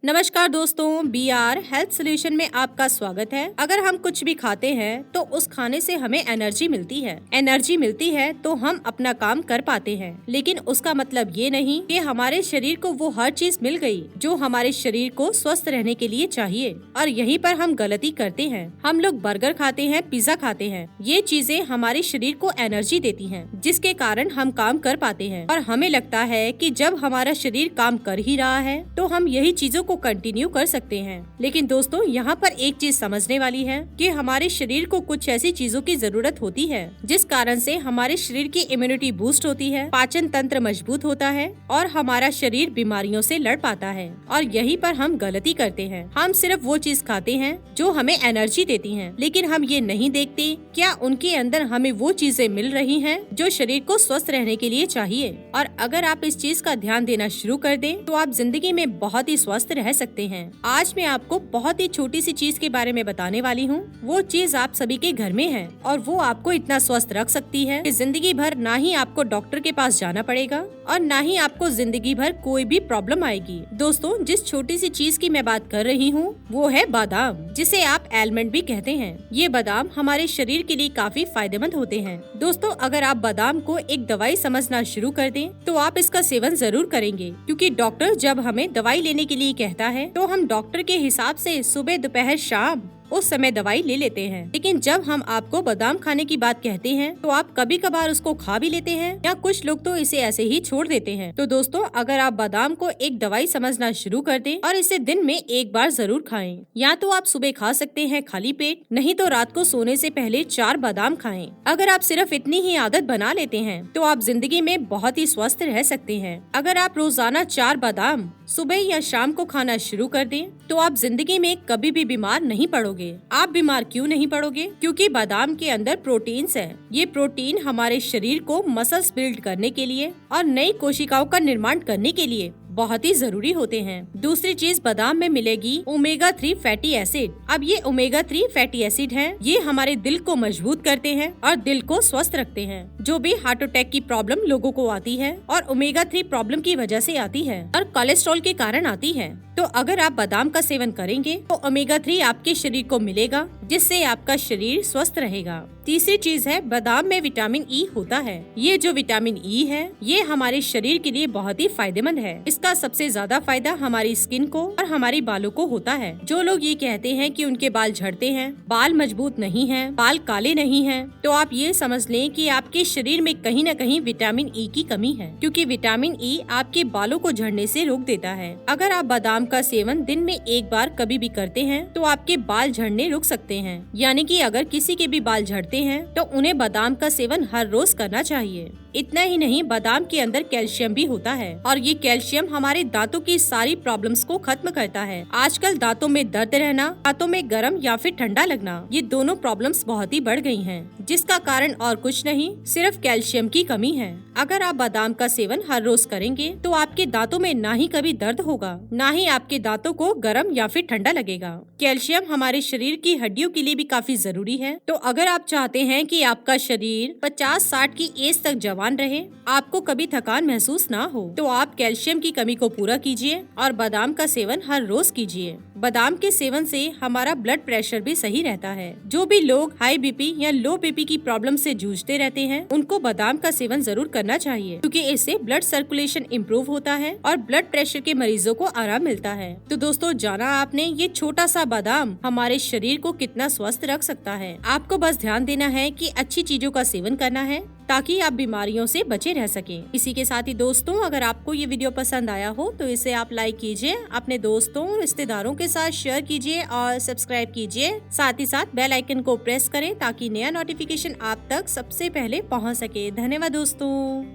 नमस्कार दोस्तों, BR health solution में आपका स्वागत है। अगर हम कुछ भी खाते हैं तो उस खाने से हमें एनर्जी मिलती है। एनर्जी मिलती है तो हम अपना काम कर पाते हैं, लेकिन उसका मतलब ये नहीं कि हमारे शरीर को वो हर चीज मिल गई जो हमारे शरीर को स्वस्थ रहने के लिए चाहिए। और यहीं पर हम गलती करते हैं। हम लोग बर्गर खाते हैं, पिज्जा खाते हैं। ये चीजें हमारे शरीर को एनर्जी देती है, जिसके कारण हम काम कर पाते हैं। और हमें लगता है कि जब हमारा शरीर काम कर ही रहा है तो हम यही चीजों को कंटिन्यू कर सकते हैं। लेकिन दोस्तों, यहाँ पर एक चीज समझने वाली है कि हमारे शरीर को कुछ ऐसी चीजों की जरूरत होती है जिस कारण से हमारे शरीर की इम्यूनिटी बूस्ट होती है, पाचन तंत्र मजबूत होता है और हमारा शरीर बीमारियों से लड़ पाता है। और यहीं पर हम गलती करते हैं। हम सिर्फ वो चीज खाते हैं जो हमें एनर्जी देती है, लेकिन हम ये नहीं देखते क्या उनके अंदर हमें वो चीजें मिल रही हैं जो शरीर को स्वस्थ रहने के लिए चाहिए। और अगर आप इस चीज का ध्यान देना शुरू कर दें तो आप जिंदगी में बहुत ही स्वस्थ रह सकते हैं। आज मैं आपको बहुत ही छोटी सी चीज के बारे में बताने वाली हूँ। वो चीज आप सभी के घर में है और वो आपको इतना स्वस्थ रख सकती है कि जिंदगी भर ना ही आपको डॉक्टर के पास जाना पड़ेगा और ना ही आपको जिंदगी भर कोई भी प्रॉब्लम आएगी। दोस्तों, जिस छोटी सी चीज की मैं बात कर रही हूँ वो है बादाम, जिसे आप एलमंड भी कहते हैं। ये बादाम हमारे शरीर के लिए काफी फायदेमंद होते हैं। दोस्तों, अगर आप बादाम को एक दवाई समझना शुरू कर दें तो आप इसका सेवन जरूर करेंगे, क्योंकि डॉक्टर जब हमें दवाई लेने के लिए कहता है तो हम डॉक्टर के हिसाब से सुबह, दोपहर, शाम उस समय दवाई ले लेते हैं। लेकिन जब हम आपको बादाम खाने की बात कहते हैं तो आप कभी कभार उसको खा भी लेते हैं या कुछ लोग तो इसे ऐसे ही छोड़ देते हैं। तो दोस्तों, अगर आप बादाम को एक दवाई समझना शुरू कर दें और इसे दिन में एक बार जरूर खाएं। या तो आप सुबह खा सकते हैं खाली पेट, नहीं तो रात को सोने से पहले 4 बादाम खाएं। अगर आप सिर्फ इतनी ही आदत बना लेते हैं तो आप जिंदगी में बहुत ही स्वस्थ रह सकते हैं। अगर आप रोजाना 4 बादाम सुबह या शाम को खाना शुरू कर दें तो आप जिंदगी में कभी भी बीमार नहीं पड़ोगे। आप बीमार क्यों नहीं पड़ोगे? क्योंकि बादाम के अंदर प्रोटीन्स है। ये प्रोटीन हमारे शरीर को मसल्स बिल्ड करने के लिए और नई कोशिकाओं का निर्माण करने के लिए बहुत ही जरूरी होते हैं। दूसरी चीज बादाम में मिलेगी ओमेगा 3 फैटी एसिड। अब ये ओमेगा 3 फैटी एसिड हैं, ये हमारे दिल को मजबूत करते हैं और दिल को स्वस्थ रखते हैं। जो भी हार्ट अटैक की प्रॉब्लम लोगों को आती है और ओमेगा 3 प्रॉब्लम की वजह से आती है और कोलेस्ट्रॉल के कारण आती है, तो अगर आप बादाम का सेवन करेंगे तो ओमेगा 3 आपके शरीर को मिलेगा, जिससे आपका शरीर स्वस्थ रहेगा। तीसरी चीज है, बादाम में विटामिन ई होता है। ये जो विटामिन ई है ये हमारे शरीर के लिए बहुत ही फायदेमंद है। इसका सबसे ज्यादा फायदा हमारी स्किन को और हमारी बालों को होता है। जो लोग ये कहते हैं कि उनके बाल झड़ते हैं, बाल मजबूत नहीं हैं, बाल काले नहीं हैं, तो आप ये समझ लें कि आपके शरीर में कहीं न कहीं विटामिन ई की कमी है, क्योंकि विटामिन ई आपके बालों को झड़ने से रोक देता है। अगर आप बादाम का सेवन दिन में एक बार कभी भी करते हैं तो आपके बाल झड़ने रुक सकते हैं। यानी कि अगर किसी के भी बाल झड़ते हैं तो उन्हें बादाम का सेवन हर रोज करना चाहिए। इतना ही नहीं, बादाम के अंदर कैल्शियम भी होता है और ये कैल्शियम हमारे दांतों की सारी प्रॉब्लम्स को खत्म करता है। आजकल दांतों में दर्द रहना, दांतों में गर्म या फिर ठंडा लगना, ये दोनों प्रॉब्लम्स बहुत ही बढ़ गई हैं, जिसका कारण और कुछ नहीं, सिर्फ कैल्शियम की कमी है। अगर आप बादाम का सेवन हर रोज करेंगे तो आपके दांतों में ना ही कभी दर्द होगा, ना ही आपके दांतों को गर्म या फिर ठंडा लगेगा। कैल्शियम हमारे शरीर की हड्डियों के लिए भी काफी जरूरी है। तो अगर आप चाहते हैं कि आपका शरीर 50-60 की एज तक जवान रहे, आपको कभी थकान महसूस ना हो, तो आप कैल्शियम की कमी को पूरा कीजिए और बादाम का सेवन हर रोज कीजिए। बादाम के सेवन से हमारा ब्लड प्रेशर भी सही रहता है। जो भी लोग हाई बीपी या लो बीपी की प्रॉब्लम से जूझते रहते हैं उनको बादाम का सेवन जरूर करना चाहिए, क्योंकि इससे ब्लड सर्कुलेशन इम्प्रूव होता है और ब्लड प्रेशर के मरीजों को आराम मिलता है। तो दोस्तों, जाना आपने ये छोटा सा बादाम हमारे शरीर को कितना स्वस्थ रख सकता है। आपको बस ध्यान देना है कि अच्छी चीजों का सेवन करना है ताकि आप बीमारियों से बचे रह सकें। इसी के साथ ही दोस्तों, अगर आपको ये वीडियो पसंद आया हो तो इसे आप लाइक कीजिए, अपने दोस्तों और रिश्तेदारों के साथ शेयर कीजिए और सब्सक्राइब कीजिए। साथ ही साथ बेल आइकन को प्रेस करें ताकि नया नोटिफिकेशन आप तक सबसे पहले पहुंच सके। धन्यवाद दोस्तों।